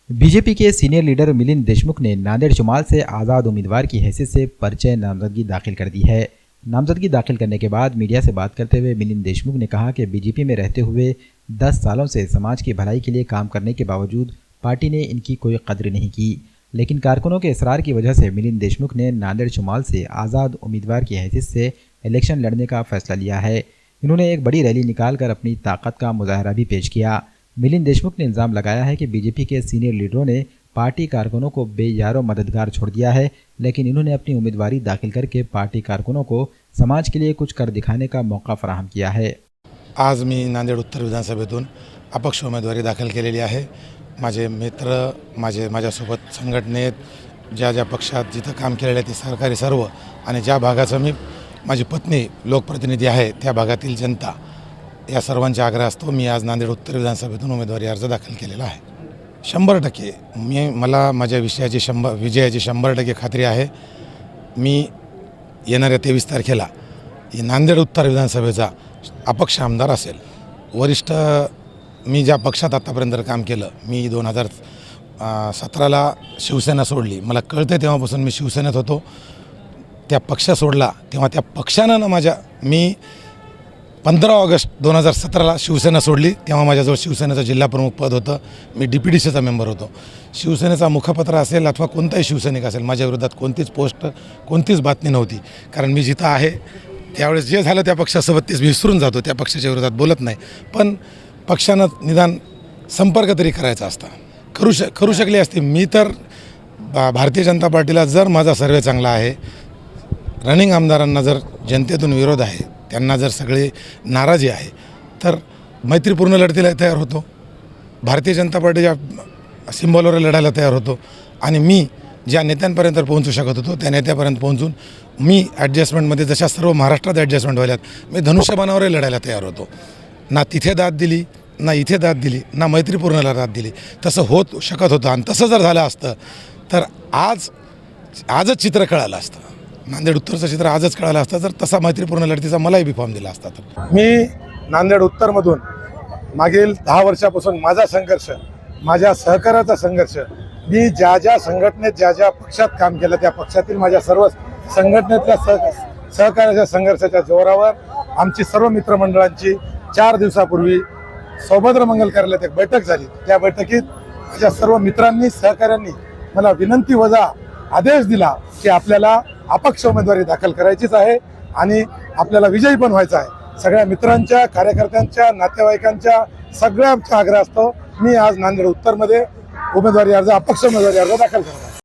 BJP के senior leader Milind Deshmukh ने नांदेड़ शुमाल से आज़ाद उम्मीदवार की हैसियत से परिचय नामजदगी दाखिल कर दी है। नामजदगी दाखिल करने के बाद मीडिया से बात करते हुए मिलिंद देशमुख ने कहा कि बीजेपी में रहते हुए 10 सालों से समाज की भलाई के लिए काम करने के बावजूद पार्टी ने इनकी कोई कद्र नहीं की, लेकिन कारकुनों के इसरार की वजह से मिलिंद देशमुख ने नांदेड़ शुमाल से आज़ाद उम्मीदवार की हैसियत से इलेक्शन लड़ने का फैसला लिया है। इन्होंने एक बड़ी रैली निकालकर अपनी ताकत का मुजाहरा भी पेश किया। मिलिंद देशमुख ने इल्ज़ाम लगाया है कि बीजेपी के सीनियर लीडरों ने पार्टी कारकुनों को बेयारो मददगार छोड़ दिया है, लेकिन इन्होंने अपनी उम्मीदवारी दाखिल करके पार्टी कारकुनों को समाज के लिए कुछ कर दिखाने का मौका फराहम किया है। आज मी नांदेड उत्तर विधानसभेतून अपक्ष उमेदवारी दाखल केलेली आहे। माझे मित्र माझ्यासोबत संघटनेत ज्या पक्षात जिथं काम केलेलं आहे ते सरकारी सर्व आणि ज्या भागाचं मी माझी पत्नी लोकप्रतिनिधी आहे त्या भागातील जनता या सर्वांच्या आग्रहास्तव मी आज नांदेड उत्तर विधानसभेतून उमेदवारी अर्ज दाखल केलेला आहे। 100% मला माझ्या विजयाची 100% खात्री आहे। मी येणाऱ्या 23 तारखेला नांदेड उत्तर विधानसभेचा अपक्ष आमदार असेल। वरिष्ठ मी ज्या पक्षात आतापर्यंत काम केलं, मी 2017ला शिवसेना सोडली। मला कळते तेव्हापासून मी शिवसेनेत होतो। त्या पक्ष सोडला तेव्हा त्या पक्षानं मी 15 ऑगस्ट 2017ला शिवसेना सोडली, तेव्हा माझ्याजवळ शिवसेनेचं जिल्हा प्रमुख पद होतं। मी DPDCचा मेंबर होतो। शिवसेनेचा मुखपत्र असेल अथवा कोणताही शिवसैनिक असेल, माझ्या विरोधात कोणतीच पोस्ट कोणतीच बातमी नव्हती, कारण मी जिथं आहे त्यावेळेस जे झालं त्या पक्षासोबत तेच विसरून जातो, त्या पक्षाच्या विरोधात बोलत नाही। पण पक्षानं निदान संपर्क तरी करायचा असता, करू शकली असती। मी तर भारतीय जनता पार्टीला जर माझा सर्वे चांगला आहे, रनिंग आमदारांना जर जनतेतून विरोध आहे, त्यांना जर सगळे नाराजी आहे, तर मैत्रीपूर्ण लढतीला तयार होतो। भारतीय जनता पार्टीच्या सिम्बॉलवर लढायला तयार होतो आणि मी ज्या नेत्यांपर्यंत पोहोचू शकत होतो त्या नेत्यापर्यंत पोहोचून मी ॲडजस्टमेंटमध्ये जशा सर्व महाराष्ट्रात ॲडजस्टमेंट व्हायल्यात, मी धनुष्यबाणावरही लढायला तयार होतो। ना तिथे दाद दिली, ना इथे दाद दिली, ना मैत्रीपूर्णला दाद दिली। तसं होत शकत होतं आणि तसं जर झालं असतं तर आजच चित्र कळालं असतं। नांदेड उत्तरचं चित्र आजच कळालं असतं तर तसा मैत्रीपूर्ण लढतीचा मलाही बी फॉर्म दिला असता। तर मी नांदेड उत्तरमधून मागील 10 वर्षापासून माझा संघर्ष, माझ्या सहकार्याचा संघर्ष, मी ज्या संघटनेत ज्या पक्षात काम केलं त्या पक्षातील माझ्या सर्व संघटनेतल्या सहकार्याच्या संघर्षाच्या जोरावर आमची सर्व मित्रमंडळांची 4 दिवसापूर्वी सौभद्र मंगल कार्यालयात एक बैठक झाली। त्या बैठकीत माझ्या सर्व मित्रांनी सहकाऱ्यांनी मला विनंती वजा आदेश दिला की आपल्याला अपक्ष उमेदवारी दाखल करायचीच आहे आणि आपल्याला विजयी पण व्हायचं आहे। सगळ्या मित्रांच्या, कार्यकर्त्यांच्या, नातेवाईकांच्या सगळ्यांच्या आग्रहास्तव मी आज नांदेड उत्तरमध्ये अपक्ष उमेदवारी अर्ज दाखल करतो।